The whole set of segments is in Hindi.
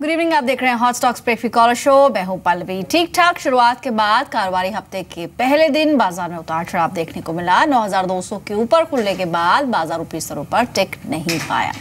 गुड इवनिंग, आप देख रहे हैं hot stocks breakfast caller show. मैं हूं पल्लवी। ठीक ठाक शुरुआत के बाद कारोबारी हफ्ते के पहले दिन बाजार में उतार चढ़ाव देखने को मिला। 9,200 के ऊपर खुलने के बाद बाजार ऊपरी स्तरों पर टिक नहीं पाया।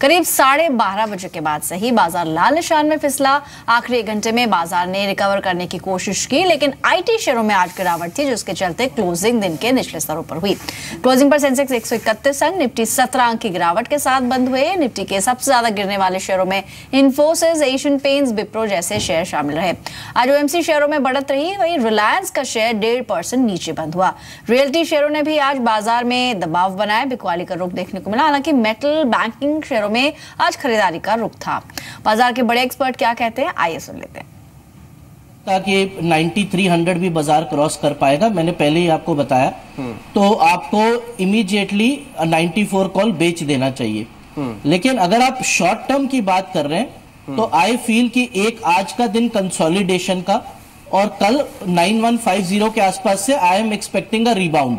करीब 12:30 बजे के बाद से ही बाजार लाल निशान में फिसला। आखिरी 1 घंटे में बाजार ने रिकवर करने की कोशिश की, लेकिन आईटी शेयरों में आज गिरावट थी, जिसके चलते क्लोजिंग दिन के निचले स्तरों पर हुई। क्लोजिंग पर सेंसेक्स 131 अंक, निफ्टी 17 अंक की गिरावट के साथ बंद हुए। निफ्टी के सबसे ज्यादा गिरने वाले शेयरों में इन्फोसिस, एशियन पेंट्स, विप्रो जैसे शेयर शामिल रहे। आज ओएमसी शेयरों में बढ़त रही, वहीं रिलायंस का शेयर 1.5% नीचे बंद हुआ। रियल्टी शेयरों ने भी आज बाजार में दबाव बनाया, बिकवाली का रुख देखने को मिला। हालांकि मेटल, बैंकिंग शेयरों में आज खरीदारी का रुख था। बाजार के बड़े एक्सपर्ट क्या कहते हैं, आइए सुन लेते हैं। ताकि 9300 भी बाजार क्रॉस कर पाएगा, मैंने पहले ही आपको बताया। तो आपको इमीडिएटली 94 कॉल बेच देना चाहिए। लेकिन अगर आप शॉर्ट टर्म की बात कर रहे हैं तो आई फील कि एक आज का दिन कंसोलिडेशन का, और कल 9150 के आसपास से I am expecting a rebound.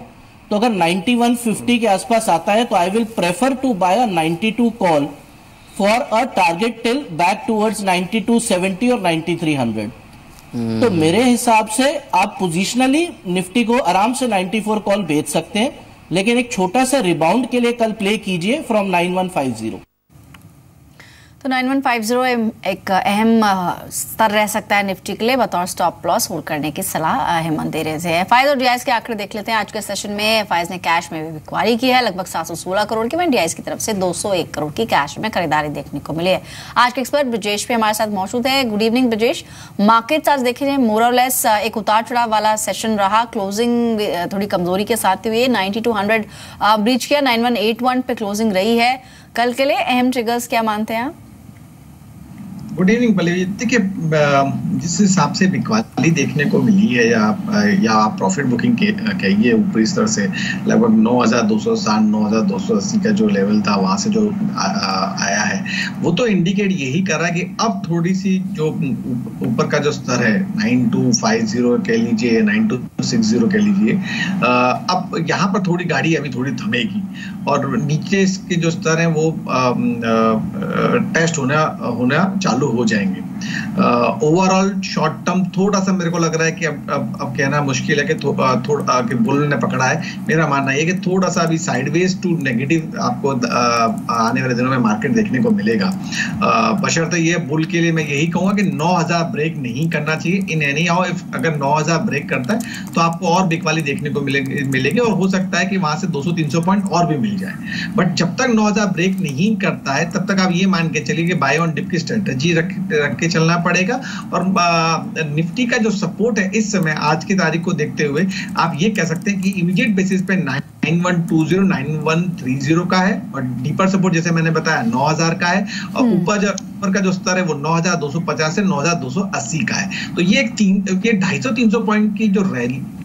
तो अगर 9150 के आसपास आता है तो I will prefer to buy a 92 call for a target till back towards 9270 और 9300। तो मेरे हिसाब से आप पोजिशनली निफ्टी को आराम से 94 कॉल बेच सकते हैं, लेकिन एक छोटा सा रिबाउंड के लिए कल प्ले कीजिए फ्रॉम 9150। तो 9150 एक अहम स्तर रह सकता है निफ्टी के लिए। बतौर स्टॉप लॉस होल्ड करने की सलाह हेमंत दे रहे थे। एफआईज और डीआईएस के आंकड़े देख लेते हैं। आज के सेशन में एफआईज ने कैश में भी बिकवाली की है, लगभग 716 करोड़ की, वहीं डीआईएस की तरफ से 201 करोड़ की कैश में खरीदारी देखने को मिली है। आज के एक्सपर्ट ब्रजेश भी हमारे साथ मौजूद है। Good evening Brajesh. मार्केट्स आज देखे मोर और लेस एक उतार चढ़ाव वाला सेशन रहा। क्लोजिंग थोड़ी कमजोरी के साथ हुई है। 9200 ब्रीच किया, 9181 पे क्लोजिंग रही है। कल के लिए अहम ट्रिगर्स क्या मानते हैं आप? Good evening Pallavi. देखिए, जिस हिसाब से बिकवाली देखने को मिली है या आप प्रॉफिट बुकिंग कहिए ऊपरी स्तर से, लगभग 9,260 9,280 का जो लेवल था वहां से जो आया है, वो तो इंडिकेट यही कर रहा है कि अब थोड़ी सी जो ऊपर का जो स्तर है 9250 कह लीजिए, 9260 कह लीजिए, अब यहाँ पर थोड़ी गाड़ी अभी थोड़ी थमेगी और नीचे इसके जो स्तर है वो टेस्ट होना चालू हो जाएंगे। ओवरऑल शॉर्ट टर्म थोड़ा सा मेरे को लग रहा है कि अब कहना मुश्किल है कि थोड़ा कि बुल ने पकड़ा है। मेरा मानना है कि थोड़ा सा अभी साइडवेज टू नेगेटिव आपको आने वाले दिनों में मार्केट देखने को मिलेगा। बशर्ते ये बुल के लिए मैं यही कहूंगा कि 9,000 ब्रेक नहीं करना चाहिए इन एनी हाउ। अगर 9,000 ब्रेक करता है तो आपको और बिकवाली देखने को मिलेगी और हो सकता है कि वहां से 200-300 पॉइंट और भी मिल जाए। बट जब तक 9,000 ब्रेक नहीं करता है तब तक आप ये मान के चलिए कि बाय ऑन डिप की स्ट्रेटजी रख के चलना पड़ेगा। और निफ्टी का जो सपोर्ट है इस समय आज की तारीख को देखते हुए आप ये कह सकते हैं कि इमीडिएट बेसिस पे 9120 9130 का है, और डीपर सपोर्ट जैसे मैंने बताया 9,000 का है, और ऊपर का जो स्तर है वो 9,250 से 9,280 का है। तो ये 250-300 पॉइंट की जो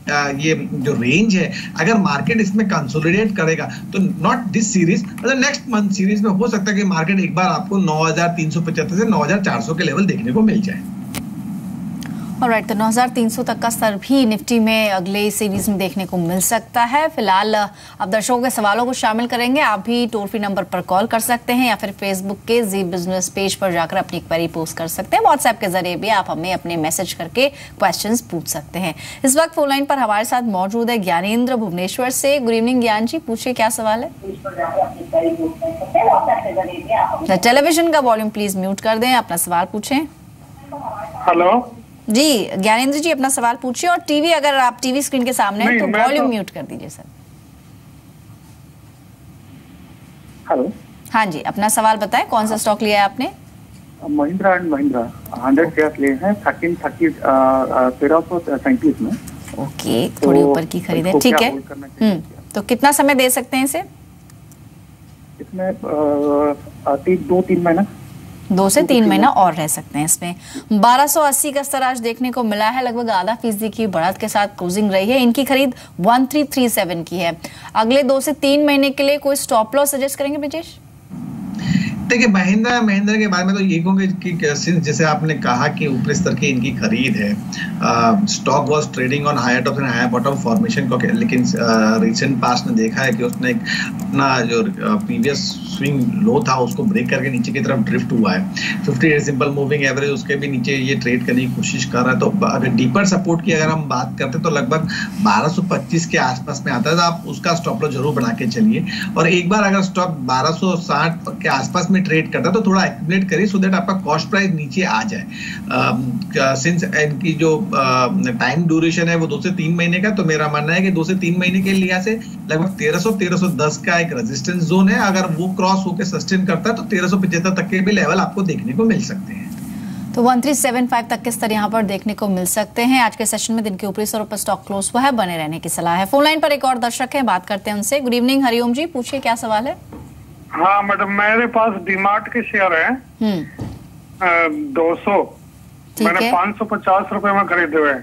ये जो रेंज है, अगर मार्केट इसमें कंसोलिडेट करेगा तो नॉट दिस सीरीज, मतलब नेक्स्ट मंथ सीरीज में हो सकता है कि मार्केट एक बार आपको 9,375 से 9,400 के लेवल देखने को मिल जाए। ऑलराइट, तो 9,300 तक का स्तर भी निफ्टी में अगले सीरीज में देखने को मिल सकता है। फिलहाल अब दर्शकों के सवालों को शामिल करेंगे। आप भी टोल फ्री नंबर पर कॉल कर सकते हैं या फिर फेसबुक के जी बिजनेस पेज पर जाकर अपनी क्वेरी पोस्ट कर सकते हैं। व्हाट्सएप के जरिए भी आप हमें अपने मैसेज करके क्वेश्चंस पूछ सकते हैं। इस वक्त फोन लाइन पर हमारे साथ मौजूद है ज्ञानेंद्र भुवनेश्वर से। गुड इवनिंग ज्ञान जी, पूछिए क्या सवाल है। टेलीविजन का वॉल्यूम प्लीज म्यूट कर दें, अपना सवाल पूछें। हेलो जी ज्ञानेंद्र जी, अपना सवाल पूछिए, और टीवी अगर आप टीवी स्क्रीन के सामने हैं तो वॉल्यूम म्यूट कर दीजिए सर। हेलो, हाँ जी, अपना सवाल बताएं। कौन सा स्टॉक लिया है आपने? महिंद्रा एंड महिंद्रा 100 शेयर लिए हैं 1337 में। ओके, थोड़ी ऊपर की खरीद है, ठीक है। तो कितना समय दे सकते हैं इसे? इसमें 2-3 महीना, 2 से 3 महीना और रह सकते हैं इसमें। 1280 का स्तर आज देखने को मिला है, लगभग आधा फीसदी की बढ़त के साथ क्लोजिंग रही है। इनकी खरीद 1337 की है। अगले 2 से 3 महीने के लिए कोई स्टॉप लॉस सजेस्ट करेंगे ब्रजेश? देखिए महिंद्रा के बारे में तो ये कहूँगा कि सिंस जैसे आपने कहा कि ऊपरी स्तर की इनकी खरीद है, stock was trading on higher top and higher bottom formation को, लेकिन रिसेंट पास्ट में देखा है कि उसने अपना जो प्रीवियस स्विंग लो था उसको ब्रेक करके नीचे की तरफ ड्रिफ्ट हुआ है। 50 डे सिंपल मूविंग एवरेज उसके भी नीचे ये ट्रेड करने की कोशिश कर रहा है। तो अगर डीपर सपोर्ट की अगर हम बात करते हैं तो लगभग 1225 के आसपास में आता है, तो आप उसका स्टॉप लॉस जरूर बना के चलिए। और एक बार अगर स्टॉक 1260 के आसपास में ट्रेड करता है तो थोड़ा एक्यूमुलेट करिए सो दैट आपका कॉस्ट प्राइस नीचे आ जाए। सिंस इनकी जो टाइम ड्यूरेशन है वो 2 से 3 महीने का, तो मेरा मानना है कि 2 से 3 महीने के लिहाज से लगभग 1300-1310 का एक रेजिस्टेंस जोन है। अगर वो क्रॉस होकर सस्टेन करता है तो 1375 तक के भी लेवल आपको देखने को मिल सकते हैं। तो 1375 तक के स्तर यहाँ पर देखने को मिल सकते हैं। आज के सेशन में दिन के ऊपरी स्तरों पर स्टॉक क्लोज हुआ है, बने रहने की सलाह है। फोन लाइन पर एक और दर्शक है, बात करते हैं उनसे। गुड इवनिंग हरिओम जी, पूछिए क्या सवाल है। हाँ मैडम, मेरे पास डीमार्ट के शेयर हैं 200, मैंने 550 रुपए में खरीदे हुए।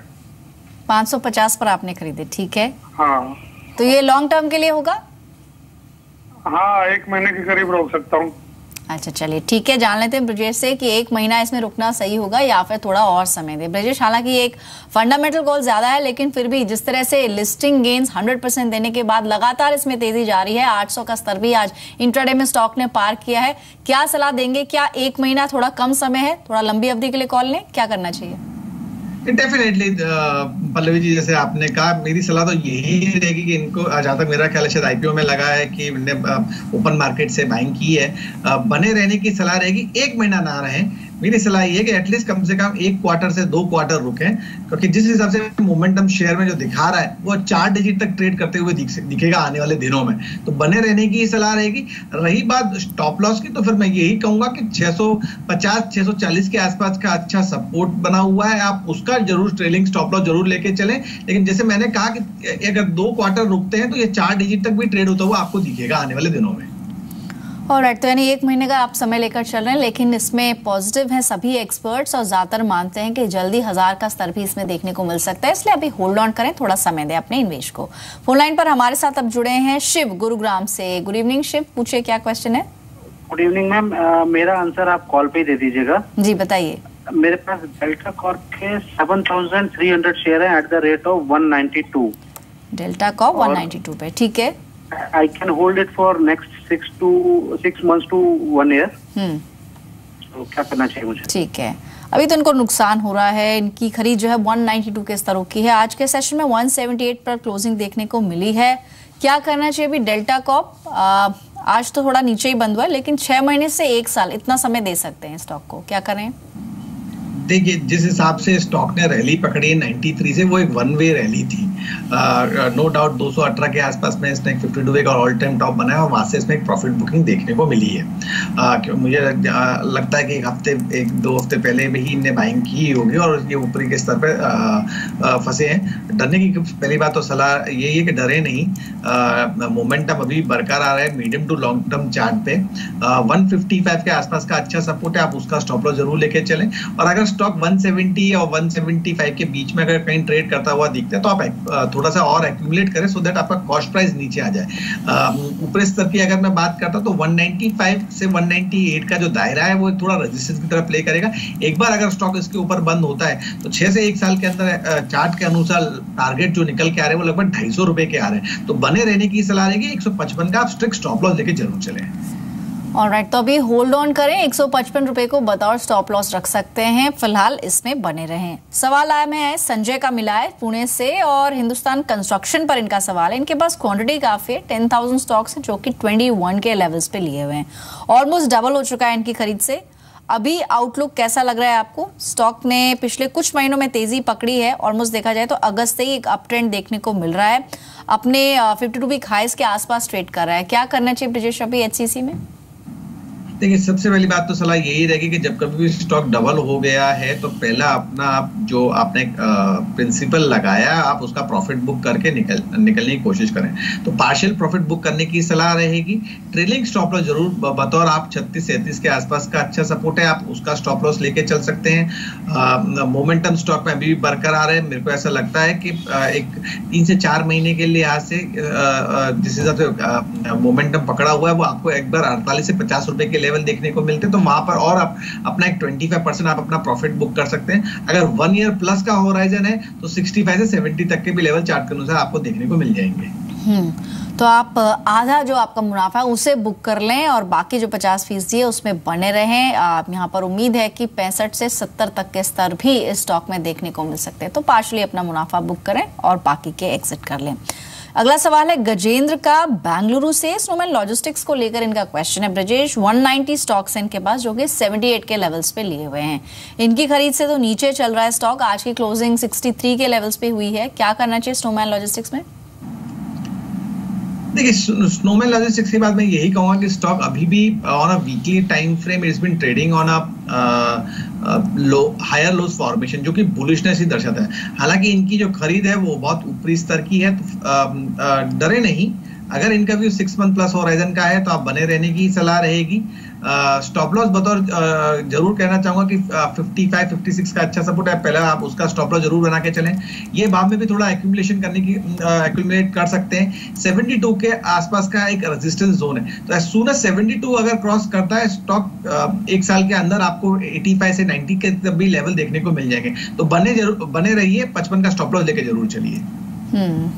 550 पर आपने खरीदे, ठीक है। हाँ, तो ये लॉन्ग टर्म के लिए होगा? हाँ, 1 महीने के करीब रोक सकता हूँ। अच्छा चलिए ठीक है, जान लेते हैं ब्रजेश से कि 1 महीना इसमें रुकना सही होगा या फिर थोड़ा और समय दे। ब्रजेश, हालांकि एक फंडामेंटल कॉल ज्यादा है, लेकिन फिर भी जिस तरह से लिस्टिंग गेन्स 100% देने के बाद लगातार इसमें तेजी जारी है, 800 का स्तर भी आज इंट्राडे में स्टॉक ने पार किया है। क्या सलाह देंगे? क्या 1 महीना थोड़ा कम समय है, थोड़ा लंबी अवधि के लिए कॉल लें, क्या करना चाहिए? डेफिनेटली पल्लवी जी, जैसे आपने कहा, मेरी सलाह तो यही रहेगी कि इनको, जहाँ तक मेरा ख्याल है शायद आईपीओ में लगा है कि इन्होंने ओपन मार्केट से बाइंग की है, बने रहने की सलाह रहेगी। 1 महीना ना रहे, मेरी सलाह ये है कि एटलीस्ट कम से कम 1 क्वार्टर से 2 क्वार्टर रुकें, क्योंकि जिस हिसाब से मोमेंटम शेयर में जो दिखा रहा है वो 4 डिजिट तक ट्रेड करते हुए दिखेगा आने वाले दिनों में। तो बने रहने की सलाह रहेगी। रही बात स्टॉप लॉस की, तो फिर मैं यही कहूंगा कि 650-640 के आसपास का अच्छा सपोर्ट बना हुआ है, आप उसका जरूर ट्रेलिंग स्टॉप लॉस जरूर लेके चलें। लेकिन जैसे मैंने कहा कि अगर 2 क्वार्टर रुकते हैं तो ये 4 डिजिट तक भी ट्रेड होता हुआ आपको दिखेगा आने वाले दिनों में। ऑलराइट, तो यानी 1 महीने का आप समय लेकर चल रहे हैं, लेकिन इसमें पॉजिटिव हैं सभी एक्सपर्ट्स और ज्यादातर मानते हैं कि जल्दी 1000 का स्तर भी इसमें देखने को मिल सकता है, इसलिए अभी होल्ड ऑन करें, थोड़ा समय दें अपने इन्वेश को। फोन लाइन पर हमारे साथ अब जुड़े हैं शिव गुरुग्राम से। गुड इवनिंग शिव, पूछिए क्या क्वेश्चन है। गुड इवनिंग मैम, मेरा आंसर आप कॉल पे ही दे दीजिएगा। जी बताइए। मेरे पास डेल्टा कॉर्प के 7300 शेयर है at the rate of 192। Delta Corp 192 पे, ठीक है। I can hold it for next 6 months to 1 year. तो क्या करना चाहिए मुझे? ठीक है, अभी तो इनको नुकसान हो रहा है, इनकी खरीद जो है 192 के स्तरों की है। आज के सेशन में 178 पर क्लोजिंग देखने को मिली है। क्या करना चाहिए अभी डेल्टा कॉर्प? आज तो थोड़ा नीचे ही बंद हुआ है, लेकिन 6 महीने से 1 साल इतना समय दे सकते हैं स्टॉक को, क्या करें? देखिए, जिस हिसाब से स्टॉक ने रैली पकड़ी 93 से, वो एक 1 वे रैली थी। नो डाउट 218 के आसपास में इसने 52 वीक और ऑल टाइम टॉप बनाया और वहां से इसमें एक प्रॉफिट बुकिंग देखने को मिली है। मुझे लगता है कि 1-2 हफ्ते पहले भी ही इन्हें बाइंग की होगी और ये ऊपरी के स्तर पे फंसे हैं। डरने की पहली बात तो सलाह यही है कि डरे नहीं, मोमेंटम अभी बरकरार है medium to long term chart पे। 155 के आसपास का अच्छा सपोर्ट है, आप उसका स्टॉप लॉस जरूर लेके चलें। और अगर स्टॉक 170 और 175 के बीच में अगर कहीं ट्रेड करता हुआ दिखता है तो आप थोड़ा सा और एक्यूमुलेट करें सो दैट आपका कॉस्ट प्राइस नीचे आ जाए। ऊपरी स्तर की अगर मैं बात करता तो 195 से 198 का जो दायरा है वो थोड़ा रेजिस्टेंस की तरफ प्ले करेगा। एक बार अगर स्टॉक इसके ऊपर बंद होता है तो 6 से 1 साल के अंदर चार्ट के अनुसार टारगेट जो निकल के आ रहे हैं वो लगभग 250 रुपए के आ रहे हैं। तो बने रहने की सलाह रहेगी। 155 का आप स्ट्रिक्ट स्टॉप लॉस लेके जरूर चलें। ऑलराइट, तो अभी होल्ड ऑन करें, 155 रुपए को बतौर स्टॉप लॉस रख सकते हैं, फिलहाल इसमें बने रहें। सवाल आया मैं संजय का मिला है पुणे से और हिंदुस्तान कंस्ट्रक्शन पर इनका सवाल है। इनके पास क्वांटिटी काफी है, 10,000 स्टॉक्स हैं जो कि 21 के लेवल्स पे लिए हुए हैं, ऑलमोस्ट डबल हो चुका है इनकी खरीद से। अभी आउटलुक कैसा लग रहा है आपको? स्टॉक ने पिछले कुछ महीनों में तेजी पकड़ी है, ऑलमोस्ट देखा जाए तो अगस्त से ही एक अप ट्रेंड देखने को मिल रहा है, अपने 52 वीक हाईज के आसपास ट्रेड कर रहा है। क्या करना चाहिए ब्रिजेश अभी एचसीसी में? देखिए, सबसे पहली बात तो सलाह यही रहेगी कि जब कभी भी स्टॉक डबल हो गया है तो पहला अपना जो आपने प्रिंसिपल लगाया आप उसका प्रॉफिट बुक करके निकलने की कोशिश करें। तो पार्शियल प्रॉफिट बुक करने की सलाह रहेगी। ट्रेलिंग स्टॉप लॉस जरूर बतौर आप 36-37 के आसपास का अच्छा सपोर्ट है, आप उसका स्टॉप लॉस लेके चल सकते हैं। मोमेंटम स्टॉक में अभी भी बरकरार है। मेरे को ऐसा लगता है कि एक 3 से 4 महीने के लिहाज से जिस हिसाब से मोमेंटम पकड़ा हुआ है वो आपको एक बार 48 से 50 रुपए के लेवल देखने को मिलते हैं, तो वहां पर और अपना एक 25% आप अपना प्रॉफिट बुक कर सकते हैं। अगर 1 ईयर प्लस का होराइजन है तो 65 से 70 तक के भी लेवल चार्ट के अनुसार आपको देखने को मिल जाएंगे। तो आप आधा जो आपका मुनाफा है उसे बुक कर लें और बाकी जो 50% है उसमें बने रहें। यहाँ पर उम्मीद है कि 65 से 70 तक के स्तर भी इस स्टॉक में देखने को मिल सकते हैं, तो पार्शली अपना मुनाफा बुक करें और बाकी के एग्जिट कर लें। अगला सवाल है गजेंद्र का बेंगलुरु से। स्नोमैन लॉजिस्टिक्स को लेकर इनका क्वेश्चन है। ब्रजेश, 190 स्टॉक्स हैं इनके पास जो कि 78 के लेवल्स पे लिए हुए हैं। इनकी खरीद से तो नीचे चल रहा है स्टॉक, आज की क्लोजिंग 63 के लेवल्स पे हुई है। क्या करना चाहिए स्नोमैन लॉजिस्टिक्स में? देखिए, स्नोमैन लॉजिस्टिक्स के बाद मैं यही कहूंगा कि स्टॉक अभी भी on a weekly time frame it's been trading on a low higher lows formation, जो कि बुलिशनेस ही दर्शाता है। हालांकि इनकी जो खरीद है वो बहुत ऊपरी स्तर की है, तो डरे नहीं। अगर इनका व्यू 6 मंथ प्लस होराइजन का है तो आप बने रहने की सलाह रहेगी। स्टॉप लॉस बतौर जरूर कहना चाहूंगा कि 55-56 का अच्छा सपोर्ट है, पहले आप उसका स्टॉप लॉस जरूर बना के चलें। ये भाव में भी थोड़ा एक्यूमुलेशन करने की एक्यूमुलेट कर सकते हैं। 72 के आसपास का एक रेजिस्टेंस जोन है, तो एज सून एज 72 अगर क्रॉस करता है स्टॉक, एक साल के अंदर आपको 85 से 90 के तक भी लेवल देखने को मिल जाएंगे। तो बने रहिए, 55 का स्टॉप लॉस लेके जरूर चलिए।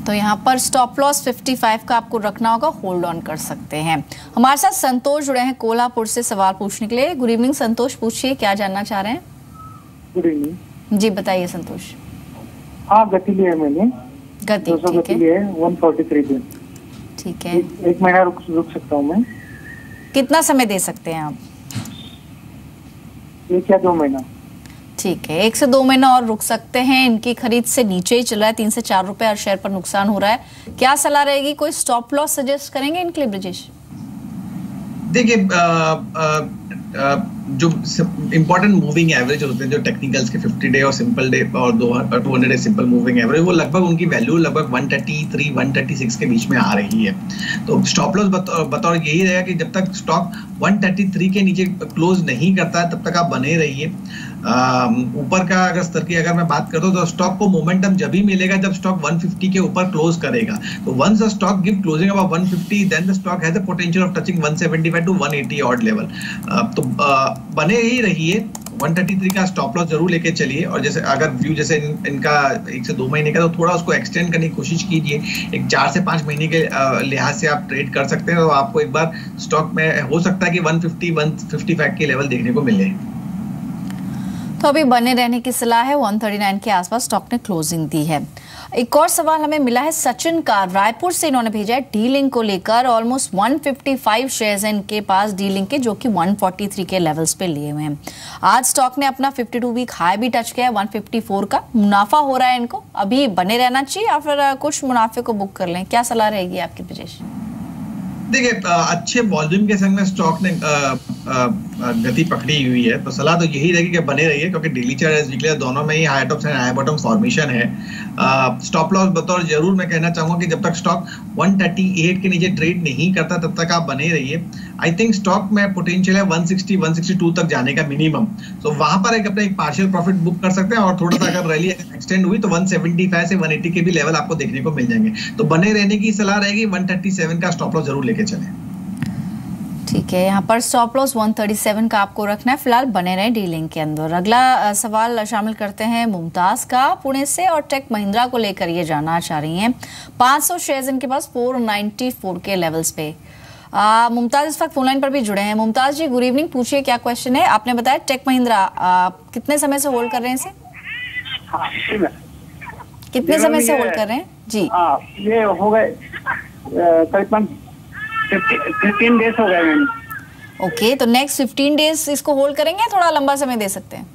तो यहाँ पर स्टॉप लॉस 55 का आपको रखना होगा, होल्ड ऑन कर सकते हैं। हमारे साथ संतोष जुड़े हैं कोल्हापुर से सवाल पूछने के लिए। गुड इवनिंग संतोष, पूछिए क्या जानना चाह रहे हैं। गुड इवनिंग जी बताइए संतोष। हाँ, गति लिया है मैंने, गति 200 गति लिया है 143 पे। ठीक है, एक महीना रुक सकता हूँ मैं। कितना समय दे सकते हैं आप? 1 या 2 महीना। ठीक है, 1 से 2 महीना और रुक सकते हैं। इनकी खरीद से नीचे ही चल रहा है, 3 से 4 रुपए हर शेयर पर नुकसान हो रहा है। क्या सलाह रहेगी? कोई स्टॉप लॉस सजेस्ट करेंगे इनके लिए ब्रजेश? देखिए, जो इंपॉर्टेंट मूविंग एवरेज होते हैं, जो टेक्निकल्स के 50 डे और सिंपल डे और 200 डे सिंपल मूविंग एवरेज, वो लगभग उनकी वैल्यू लगभग 133-136 के बीच में आ रही है। तो स्टॉप लॉस बतौर यही रहेगा कि जब तक स्टॉक 133 के नीचे क्लोज नहीं करता है तब तक आप बने रहिए। ऊपर का अगर स्तर की अगर मैं बात करता हूँ तो स्टॉक को मोमेंटम जब ही मिलेगा जब स्टॉक 150 के ऊपर क्लोज करेगा। तो once the stock give closing about 150 then the stock has the potential of touching 175 to 180 odd level. तो बने ही रहिए, 133 का स्टॉप लॉस जरूर लेके चलिए। और जैसे अगर व्यू जैसे इनका 1 से 2 महीने का, तो थोड़ा उसको एक्सटेंड करने की कोशिश कीजिए। एक 4 से 5 महीने के लिहाज से आप ट्रेड कर सकते हैं, तो आपको एक बार स्टॉक में हो सकता है कि 150-155 के लेवल देखने को मिले। तो अभी बने रहने की सलाह है। 139 के आसपास स्टॉक ने क्लोजिंग दी है। एक और सवाल हमें मिला है सचिन का, रायपुर से इन्होंने भेजा है डी-लिंक को लेकर। ऑलमोस्ट 155 शेयर्स हैं इनके पास डी-लिंक के, जो कि 143 के लेवल्स पे लिए हुए हैं। आज स्टॉक ने अपना 52 वीक हाई भी टच किया है 154 का। मुनाफा हो रहा है इनको, अभी बने रहना चाहिए या फिर कुछ मुनाफे को बुक कर लें? क्या सलाह रहेगी आपकी ब्रजेश? देखिए, अच्छे वॉल्यूम के संग में स्टॉक ने गति पकड़ी हुई है, तो सलाह तो यही रहेगी कि बने रहिए, क्योंकि डेली चार्ट वीकली दोनों में ही high tops and high bottom formation है। स्टॉप लॉस बतौर जरूर मैं कहना चाहूंगा कि जब तक स्टॉक 138 के नीचे ट्रेड नहीं करता तब तक आप बने रहिए। आई थिंक स्टॉक में पोटेंशियल है 160-162 तक जाने का मिनिमम, तो वहां पर एक पार्शियल प्रॉफिट बुक कर सकते हैं। और थोड़ा सा अगर रैली एक्सटेंड हुई तो 175 से 180 के भी लेवल आपको देखने को मिल जाएंगे। तो बने रहने की सलाह रहेगी, 137 का स्टॉप लॉस जरूर लेके चलें। ठीक है, यहाँ पर स्टॉप लॉस 137 का आपको रखना है। फिलहाल बने रहे डी-लिंक के अंदर। अगला सवाल शामिल करते हैं मुमताज का पुणे से, और टेक महिंद्रा को लेकर ये जानना चाह रही हैं। 500 शेयर्स इनके पास 494 के लेवल्स पे। मुमताज इस वक्त फोनलाइन पर भी जुड़े हैं। मुमताज जी गुड इवनिंग, पूछिए क्या क्वेश्चन है। आपने बताया टेक महिंद्रा कितने समय से होल्ड कर रहे हैं इसे? कितने समय से होल्ड कर रहे हैं जी? ये हो गए करीबन 15 डेज हो गए मैंने। ओके, तो नेक्स्ट 15 डेज इसको होल्ड करेंगे, थोड़ा लंबा समय दे सकते हैं?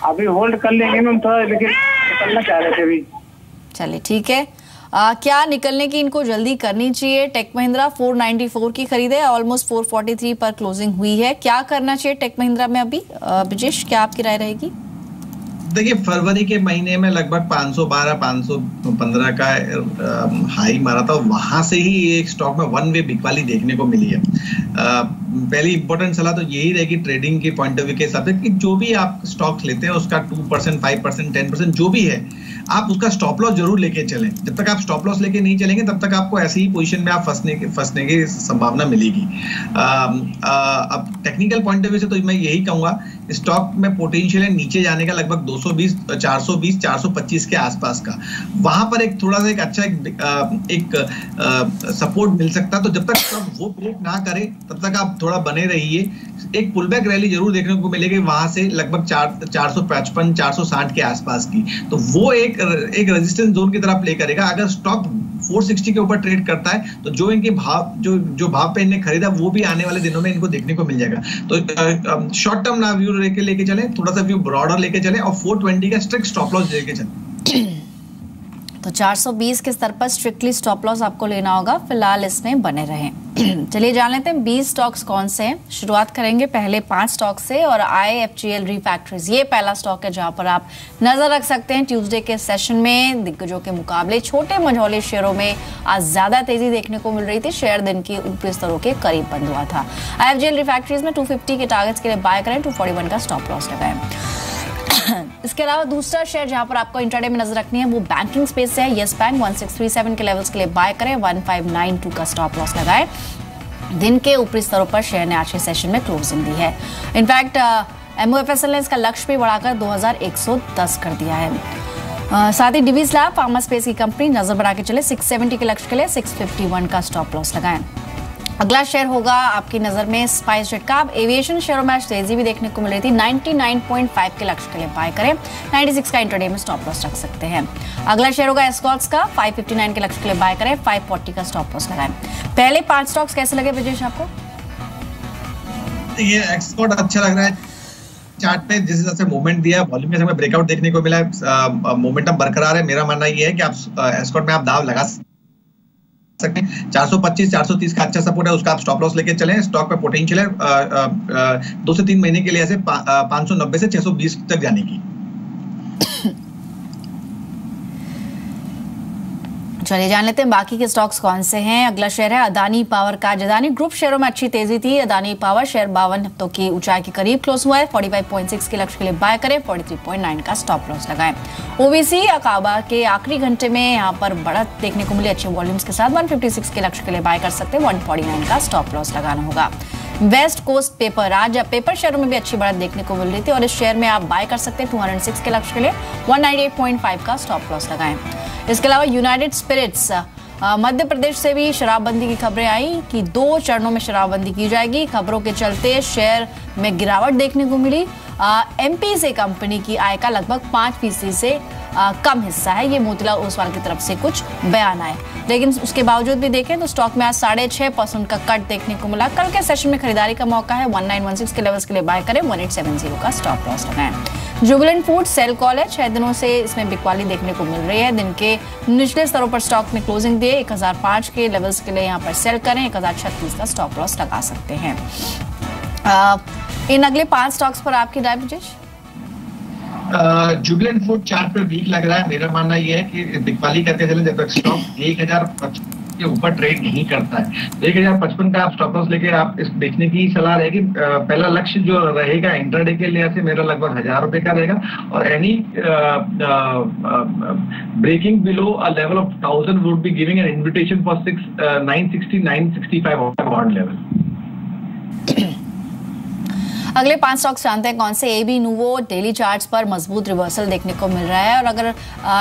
अभी होल्ड कर लेंगे मैम, थोड़ा लेकिन निकलना चाह रहे थे अभी। चलिए ठीक है। क्या निकलने की इनको जल्दी करनी चाहिए? टेक महिंद्रा 494 की खरीद है, ऑलमोस्ट 443 पर क्लोजिंग हुई है। क्या करना चाहिए टेक महिंद्रा में अभी? ब्रजेश, क्या आपकी राय रहेगी? देखिए, फरवरी के महीने में लगभग 512-515 का हाई मारा था, वहां से ही एक स्टॉक में वन वे बिकवाली देखने को मिली है। पहली इंपॉर्टेंट सलाह तो यही रहेगी ट्रेडिंग के पॉइंट ऑफ व्यू के हिसाब से कि जो भी आप स्टॉक्स लेते हैं उसका 2%, 5%, 10% जो भी है, आप उसका स्टॉप लॉस जरूर लेके चलें। जब तक आप स्टॉप लॉस लेके नहीं चलेंगे तब तक आपको ऐसी ही पोजीशन में आप फंसने की संभावना मिलेगी। अब टेक्निकल पॉइंट ऑफ व्यू से तो मैं यही कहूंगा, स्टॉक में पोटेंशियल है नीचे जाने का लगभग 220, 420, 425 के आसपास का, वहां पर एक थोड़ा सा एक अच्छा एक सपोर्ट मिल सकता है। तो जब तक वो ब्रेक ना करे तब तक आप थोड़ा बने रहिए। एक पुलबैक रैली जरूर देखने को मिलेगी वहां से लगभग 455, 460 के आसपास की, तो वो एक रेजिस्टेंस जोन की तरह प्ले करेगा। अगर स्टॉक 460 के ऊपर ट्रेड करता है तो जो इनके भाव जो भाव पे इन्हें खरीदा वो भी आने वाले दिनों में इनको देखने को मिल जाएगा। तो शॉर्ट टर्म ना व्यू लेके चले, थोड़ा सा व्यू ब्रॉडर लेके चले और 420 का स्ट्रिक्ट स्टॉप लॉस लेके चले। तो 420 के स्तर पर स्ट्रिक्टली स्टॉप लॉस आपको लेना होगा, फिलहाल इसमें बने रहें। चलिए जान लेते हैं 20 स्टॉक्स कौन से हैं। शुरुआत करेंगे पहले 5 स्टॉक से और IFGL रिफैक्टरीज, ये पहला स्टॉक है जहां पर आप नजर रख सकते हैं। ट्यूसडे के सेशन में दिग्गजों के मुकाबले छोटे मझौले शेयरों में आज ज्यादा तेजी देखने को मिल रही थी। शेयर दिन के ऊपरी स्तरों के करीब बंद हुआ था। IFGL रिफैक्टरीज में 250 के टारगेट्स के लिए बाय करें, 241 का स्टॉप लॉस लगाएं। इसके अलावा दूसरा शेयर जहां पर आपको इंट्राडे में नजर रखनी है वो बैंकिंग स्पेस से है। यस बैंक 1637 के लेवल्स के लिए बाय करें, 1592 का स्टॉप लॉस लगाएं। दिन के ऊपरी स्तरों पर शेयर ने आज के सेशन में क्लोजिंग दी है। इनफैक्ट MOFSL ने इसका लक्ष्य भी बढ़ाकर 2110 कर दिया है। साथ ही डिवीज लैब फार्मा स्पेस की कंपनी नजर बढ़ा के चले, 670 के लक्ष्य के लिए 651 का स्टॉप लॉस लगाएं। अगला शेयर होगा आपकी नजर में स्पाइस जेट का। अब एविएशन शेयरों में आज तेजी भी देखने को मिल रही थी। 99.5 के लक्ष्य के लिए बाय करें, 96 का इंट्राडे में स्टॉप लॉस रख सकते हैं। अगला शेयर होगा एस्कॉर्ट्स का, 559 के लक्ष्य के लिए बाय करें, 540 का स्टॉप लॉस लगाएं। पहले 5 स्टॉक्स कैसे लगे ब्रजेश आपको? ये एस्कॉर्ट अच्छा लग रहा है, चार्ट पे जिस हिसाब से मूवमेंट दिया, वॉल्यूम में हमें ब्रेकआउट देखने को मिला है, मोमेंटम बरकरार है। मेरा मानना ये है कि आप एस्कॉर्ट में आप दाव लगा सकते हैं। 425, 430 का अच्छा सपोर्ट है, उसका आप स्टॉप लॉस लेके चलें। स्टॉक पे पोटेंशियल है 2 से 3 महीने के लिए ऐसे 590 से 620 तक जाने की। चलिए जान लेते हैं बाकी के स्टॉक्स कौन से हैं। अगला शेयर है अदानी पावर का। अदानी ग्रुप शेयरों में अच्छी तेजी थी। अदानी पावर शेयर 52 हफ्तों की ऊंचाई के करीब क्लोज हुआ है। 45.6 के लक्ष्य के लिए बाय करें, 43.9 का स्टॉप लॉस लगाएं। ओवीसी अकाबा के आखिरी घंटे में यहां पर बढ़त देखने को मिली अच्छे वॉल्यूम्स के साथ। 156 के लक्ष्य के लिए बाय कर सकते हैं, 149 का स्टॉप लॉस लगाना होगा। वेस्ट कोस्ट पेपर, आज पेपर शेयरों में भी अच्छी बढ़त देखने को मिल रही थी और इस शेयर में आप बाय कर सकते हैं 206 के लक्ष्य के लिए, 198.5 का स्टॉप लॉस लगाएं। इसके अलावा यूनाइटेड स्पिरिट्स, मध्य प्रदेश से भी शराबबंदी की खबरें आई कि 2 चरणों में शराबबंदी की जाएगी। खबरों के चलते शेयर में गिरावट देखने को मिली। MP से कंपनी की आय का लगभग 5% से कम हिस्सा है। ये मोतीलाल ओसवाल की तरफ से कुछ बयान आए, लेकिन उसके बावजूद भी देखें तो स्टॉक में आज 6.5% का कट देखने को मिला। कल के सेशन में खरीदारी का मौका है, 1916 के लेवल्स के लिए बाय करें, 1870 का स्टॉप लॉस लगाएं। जुबिलेंट फूड सेल कॉल है, 6 दिनों से इसमें बिकवाली देखने को मिल रही है। दिन के निचले स्तरों पर स्टॉक में क्लोजिंग दिए, 1005 के लेवल्स के लिए यहाँ पर सेल करें, 1036 का स्टॉप लॉस लगा सकते हैं। इन अगले 5 स्टॉक्स पर आपकी राय ब्रजेश? जुबिलेंट फूड चार्ट पे वीक लग रहा है। मेरा मानना यह है कि बिकवाली करके चले जब तक स्टॉक 1055 के ऊपर ट्रेड नहीं करता है। 1055 का आप स्टॉप लॉस लेके आप इस देखने की सलाह रहेगी। पहला लक्ष्य जो रहेगा इंट्राडे के लिए से मेरा लगभग 1000 रुपए का रहेगा और any breaking below a level of 1000 would be giving an invitation for 960, 965 on level. अगले 5 स्टॉक्स जानते हैं कौन से। AB नूवो डेली चार्ट्स पर मजबूत रिवर्सल देखने को मिल रहा है और अगर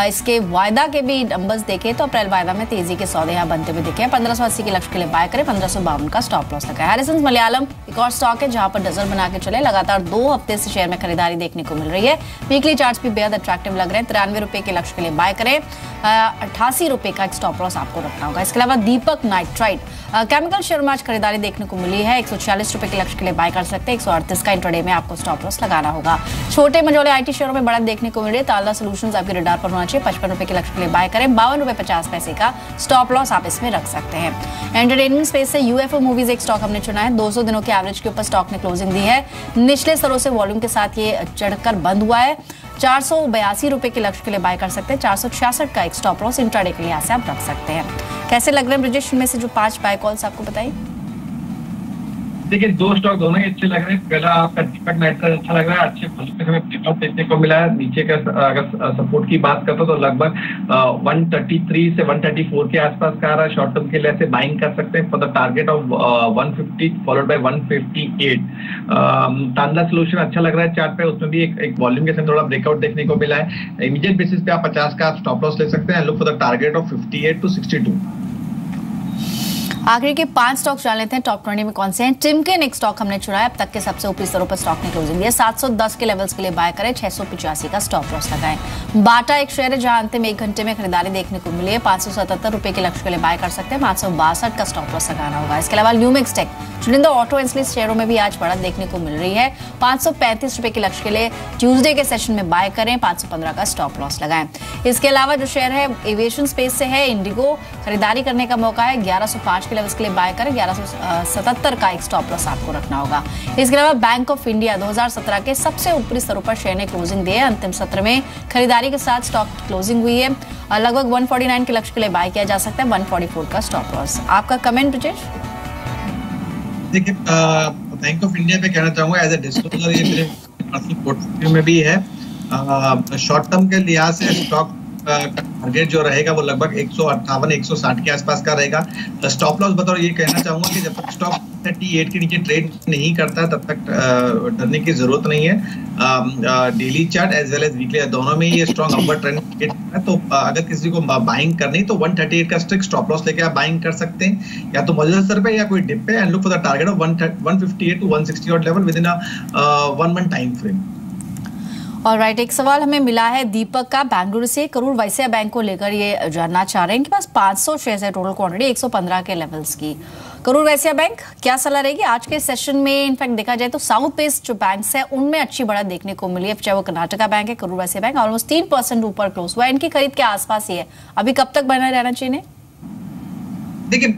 इसके वायदा के भी नंबर्स देखें तो अप्रैल वायदा में तेजी के सौदे यहाँ बनते हुए दिखे हैं। 1580 के लक्ष्य के लिए बाय करें, 1552 का स्टॉप लॉस लगाए। हैरिसंस मलयालम एक और स्टॉक है जहां पर डजर बना के चले, लगातार 2 हफ्ते से शेयर में खरीदारी देखने को मिल रही है। वीकली चार्ट्स भी बेहद अट्रैक्टिव लग रहे हैं। 93 रुपए के लक्ष्य के लिए बाय करें, 88 रुपए का एक स्टॉप लॉस आपको रखना होगा। इसके अलावा दीपक नाइट्राइट केमिकल शेयर में आज खरीदारी देखने को मिली है। 146 रुपए के लक्ष्य के लिए बाय कर सकते हैं, 138 का इंट्राडे में आपको स्टॉप लॉस लगाना होगा। छोटे मझोले IT शेयरों में बढ़त देखने को मिल रही है। ताला सॉल्यूशंस आपके रडार पर होना चाहिए, 55 रुपए के लक्ष्य के लिए बाय करें, 52 रुपए 50 पैसे का स्टॉप लॉस आप इसमें रख सकते हैं। एंटरटेनमेंट स्पेस से UFO मूवीज एक स्टॉक हमने चुना है। 200 दिनों के एवरेज के ऊपर स्टॉक ने क्लोजिंग दी है। निचले स्तरों से वॉल्यूम के साथ ये चढ़कर बंद हुआ है। 482 रुपए के लक्ष्य के लिए बाय कर सकते हैं, 466 का एक स्टॉप लॉस इंट्राडे के लिए यहाँ से आप रख सकते हैं। कैसे लग रहे हैं ब्रजेश में से जो 5 बाय कॉल्स आपको बताई? देखिए, दो स्टॉक दोनों ही अच्छे लग रहे हैं। पहला आपका दीपक नाइट्राइट अच्छा लग रहा है, अच्छे पॉजिटिव में ब्रेकआउट देखने को मिला है। नीचे का अगर सपोर्ट की बात करता तो लगभग 133 से 134 के आसपास का आ रहा है। शॉर्ट टर्म के लिए ऐसे बाइंग कर सकते हैं for the target of 150 followed by 158। Tanda solution अच्छा लग रहा है चार्ट पे, उसमें भी एक वॉल्यूम के साथ थोड़ा ब्रेकआउट देखने को मिला है। इमीडिएट बेसिस पे आप 50 का स्टॉप लॉस ले सकते हैं। Look for the target of 58 to 62। आखिर के 5 स्टॉक जान लेते हैं टॉप 20 में कौन से हैं। टिमकेन एक स्टॉक हमने चुना है, अब तक के सबसे ऊपरी स्तरों पर स्टॉक ने क्लोजिंग दी है। 710 के लेवल्स के लिए बाय करें, 685 का स्टॉप लॉस लगाएं। बाटा एक शेयर है जहां अंतिम 1 घंटे में खरीदारी देखने को मिली है। 577 रुपए के लक्ष्य के लिए बाय कर सकते हैं, 562 का स्टॉप लॉस लगाना होगा। इसके अलावा ल्यूमिक्स टेक, चुनिंदा ऑटो एंसलीस शेयरों में भी आज बढ़त देखने को मिल रही है। 535 रुपए के लक्ष्य के लिए ट्यूसडे के सेशन में बाय करें, 515 का स्टॉप लॉस लगाएं। इसके अलावा जो शेयर है एविएशन स्पेस से है इंडिगो, खरीदारी करने का मौका है। 1105 के लेवल्स के लिए बाय करें, 1177 का एक स्टॉप लॉस आपको रखना होगा। इसके अलावा बैंक ऑफ इंडिया 2017 के सबसे ऊपरी स्तरों पर शेयर ने क्लोजिंग दी है। अंतिम सत्र में खरीदारी के साथ स्टॉक क्लोजिंग हुई है। लगभग 149 के लक्ष्य के लिए बाय किया जा सकता है, 144 का स्टॉप लॉस। आपका कमेंट ब्रिजेश? देखिए, बैंक ऑफ इंडिया पे कहना चाहूंगा एज ए डिस्क्लोजर, ये मेरे पर्सनल पोर्टफोलियो में भी है। शॉर्ट टर्म के लिहाज से स्टॉक टारगेट जो रहेगा वो लगभग 158-160 के आसपास का रहेगा। स्टॉप लॉस बतौर ये कहना चाहूंगा कि जब तक स्टॉक 38 के नीचे ट्रेड नहीं करता तब तक डरने की जरूरत नहीं है। Daily chart as well as weekly दोनों में ये स्ट्रॉन्ग अपवर्ड ट्रेंड है, तो अगर किसी को बाइंग करनी तो 138 का स्ट्रिक्ट स्टॉप लॉस लेके आप बाइंग कर सकते हैं, या तो मौजूदा स्तर पे या कोई डिप पे, and look for the target of 158 to 160 odd level with in a 1 month time frame. Alright, एक सवाल हमें मिला है दीपक का बेंगलुरु से। करूर वैश्य बैंक को लेकर ये जानना चाह रहे हैं कि पास 500 शेयर है, टोटल क्वांटिटी 115 के लेवल्स की। करूर वैश्य बैंक, क्या सलाह रहेगी आज के सेशन में? इनफैक्ट देखा जाए तो साउथ बेस्ड जो बैंक्स है उनमें अच्छी बढ़त देखने को मिली है, चाहे वो कर्नाटका बैंक है, करूर वैश्य बैंक ऑलमोस्ट 3% ऊपर क्लोज हुआ है। इनकी खरीद के आसपास ही है, अभी कब तक बना रहना चाहिए? देखिए,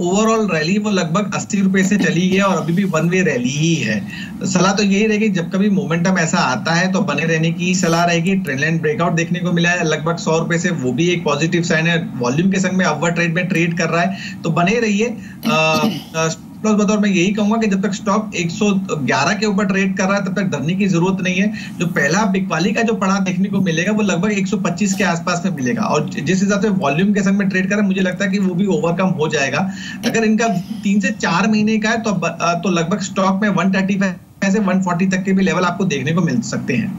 ओवरऑल रैली वो लगभग 80 रुपए से चली है और अभी भी वन वे रैली ही है। सलाह तो यही रहेगी, जब कभी मोमेंटम ऐसा आता है तो बने रहने की सलाह रहेगी। ट्रेंड लाइन ब्रेकआउट देखने को मिला है लगभग 100 रुपए से, वो भी एक पॉजिटिव साइन है। वॉल्यूम के संग में अपवर्ड ट्रेड में ट्रेड कर रहा है, तो बने रहिए। प्लस बतौर मैं यही कहूंगा कि जब तक स्टॉक 111 के ऊपर ट्रेड कर रहा है तब तक डरने की जरूरत नहीं है। जो पहला बिकवाली का जो पड़ा देखने को मिलेगा वो लगभग 125 के आसपास में मिलेगा, और जिस हिसाब से वॉल्यूम के संग में ट्रेड कर रहा है मुझे लगता है कि वो भी ओवरकम हो जाएगा। अगर इनका 3 से 4 महीने का है तो लगभग स्टॉक में 135 से 140 तक के भी लेवल आपको देखने को मिल सकते हैं।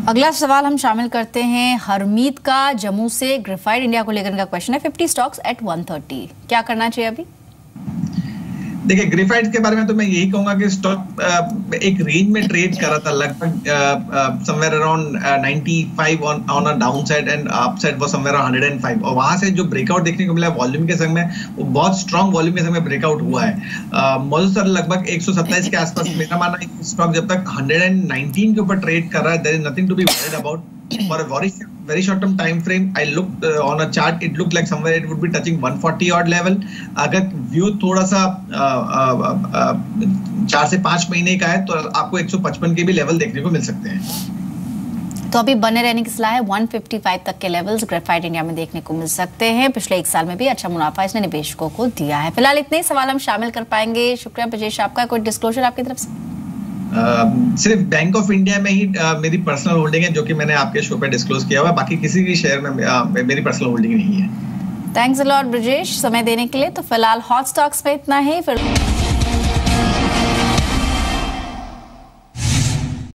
अगला सवाल हम शामिल करते हैं हरमीत का जम्मू से। ग्रेफाइट इंडिया को लेकर का क्वेश्चन है, 50 स्टॉक्स एट 130, क्या करना चाहिए अभी? देखिए, ग्रेफाइट के बारे में तो मैं यही कहूंगा कि स्टॉक एक रेंज में ट्रेड कर रहा था, लगभग somewhere around 95 on a down side and up side वो समवेयर 105, और वहां से जो ब्रेकआउट देखने को मिला वॉल्यूम के संग में वो बहुत स्ट्रॉन्ग वॉल्यूम के संग में ब्रेकआउट हुआ है। मौजूदा लगभग 127 के आसपास। मेरा मानना है कि स्टॉक जब तक 119 के ऊपर ट्रेड कर रहा है, there is nothing to be worried about. For a very short term time frame, I looked on a chart, it looked like somewhere it would be touching 140 odd level. अगर व्यू थोड़ा सा 4 से 5 महीने का है तो आपको 155 के भी लेवल देखने को मिल सकते हैं। तो अभी बने रहने की सलाह है। 155 तक के लेवल्स ग्रेफाइट इंडिया में देखने को मिल सकते हैं। पिछले 1 साल में भी अच्छा मुनाफा इसने निवेशकों को दिया है। फिलहाल इतने सवाल हम शामिल कर पाएंगे। शुक्रिया ब्रजेश आपका। कोई डिस्क्लोजर आपकी तरफ से? सिर्फ बैंक ऑफ इंडिया में ही मेरी पर्सनल होल्डिंग है, जो कि मैंने आपके शो पे डिस्क्लोज किया हुआ है। बाकी किसी भी शेयर में मेरी पर्सनल होल्डिंग नहीं है। थैंक्स अ लॉट ब्रजेश समय देने के लिए। तो फिलहाल हॉट स्टॉक्स में इतना ही। फिर